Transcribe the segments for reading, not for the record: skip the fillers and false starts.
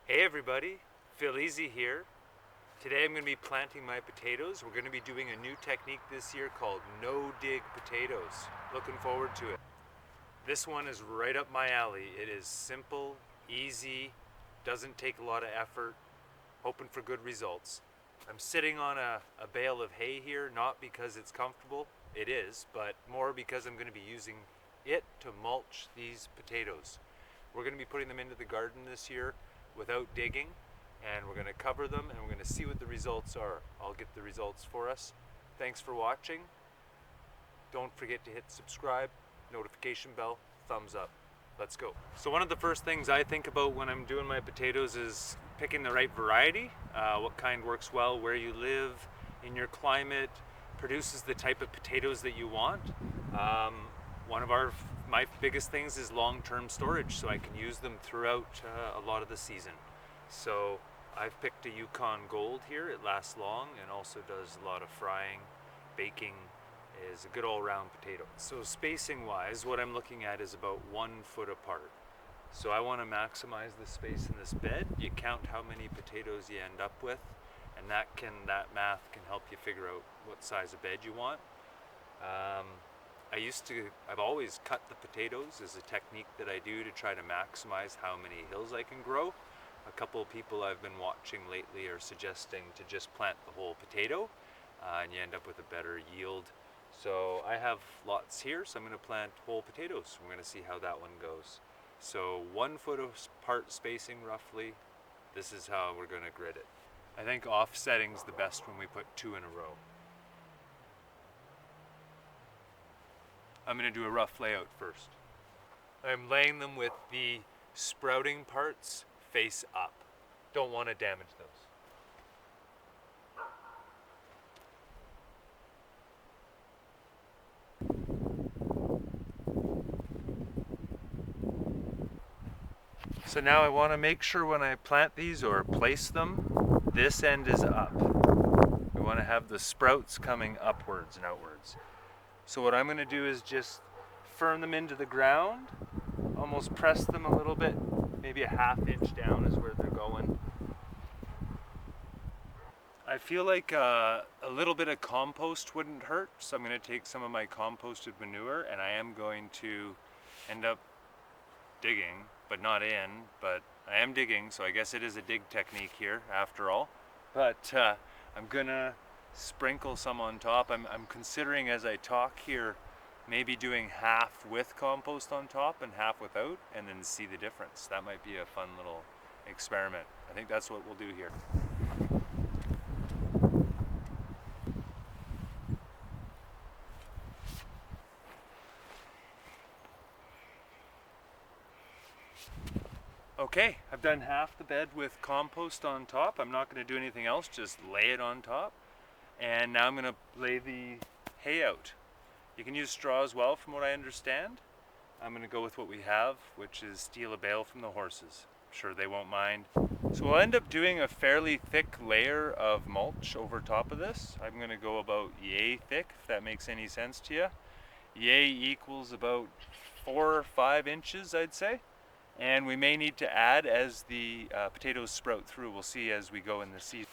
Hey everybody, Easi here. Today I'm going to be planting my potatoes. We're going to be doing a new technique this year called no-dig potatoes. Looking forward to it. This one is right up my alley. It is simple, easy, doesn't take a lot of effort, hoping for good results. I'm sitting on a bale of hay here, not because it's comfortable, it is, but more because I'm going to be using it to mulch these potatoes. We're going to be putting them into the garden this year without digging, and we're going to cover them and we're going to see what the results are. I'll get the results for us. Thanks for watching. Don't forget to hit subscribe, notification bell, thumbs up. Let's go. So one of the first things I think about when I'm doing my potatoes is picking the right variety. What kind works well where you live, in your climate, produces the type of potatoes that you want. One of my biggest things is long-term storage, so I can use them throughout a lot of the season. So I've picked a Yukon Gold here. It lasts long and also does a lot of frying, baking. Is a good all-round potato. So spacing wise, what I'm looking at is about 1 foot apart. So I want to maximize the space in this bed. You count how many potatoes you end up with, and that math can help you figure out what size of bed you want. I've always cut the potatoes as a technique that I do to try to maximize how many hills I can grow. A couple of people I've been watching lately are suggesting to just plant the whole potato, and you end up with a better yield. So I have lots here, so I'm going to plant whole potatoes. We're going to see how that one goes. So 1 foot apart spacing roughly. This is how we're going to grid it. I think offsetting's the best when we put 2 in a row. I'm going to do a rough layout first. I'm laying them with the sprouting parts face up. Don't want to damage those. So now I want to make sure when I plant these or place them, this end is up. We want to have the sprouts coming upwards and outwards. So what I'm going to do is just firm them into the ground, almost press them a little bit, maybe a ½ inch down is where they're going. I feel like a little bit of compost wouldn't hurt, so I'm going to take some of my composted manure and I am going to end up digging, but not in, but I am digging, so I guess it is a dig technique here after all. But I'm gonna sprinkle some on top. I'm considering as I talk here maybe doing half with compost on top and half without, and then see the difference. That might be a fun little experiment. I think that's what we'll do here. Okay, I've done half the bed with compost on top. I'm not going to do anything else, just lay it on top. And now I'm going to lay the hay out. You can use straw as well from what I understand. I'm going to go with what we have, which is steal a bale from the horses. I'm sure they won't mind. So we'll end up doing a fairly thick layer of mulch over top of this. I'm going to go about yay thick, if that makes any sense to you. Yay equals about 4 or 5 inches, I'd say. And we may need to add as the potatoes sprout through. We'll see as we go in the season.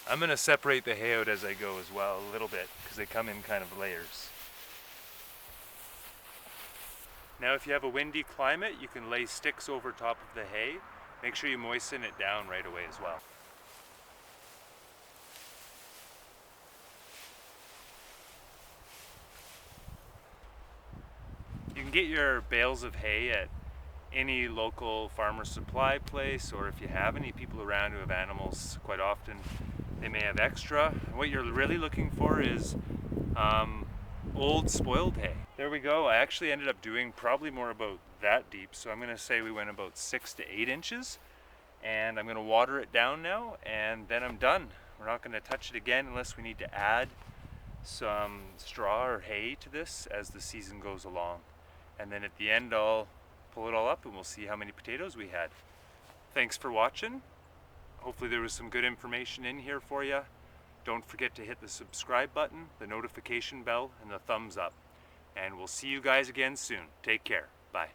I'm going to separate the hay out as I go as well a little bit because they come in kind of layers. Now if you have a windy climate, you can lay sticks over top of the hay. Make sure you moisten it down right away as well. You can get your bales of hay at any local farmer supply place, or if you have any people around who have animals, quite often they may have extra. What you're really looking for is old spoiled hay. There we go. I actually ended up doing probably more about that deep, so I'm going to say we went about 6 to 8 inches, and I'm going to water it down now, and then I'm done. We're not going to touch it again unless we need to add some straw or hay to this as the season goes along. And then at the end I'll pull it all up and we'll see how many potatoes we had. Thanks for watching. Hopefully there was some good information in here for you. Don't forget to hit the subscribe button, the notification bell, and the thumbs up. And we'll see you guys again soon. Take care. Bye.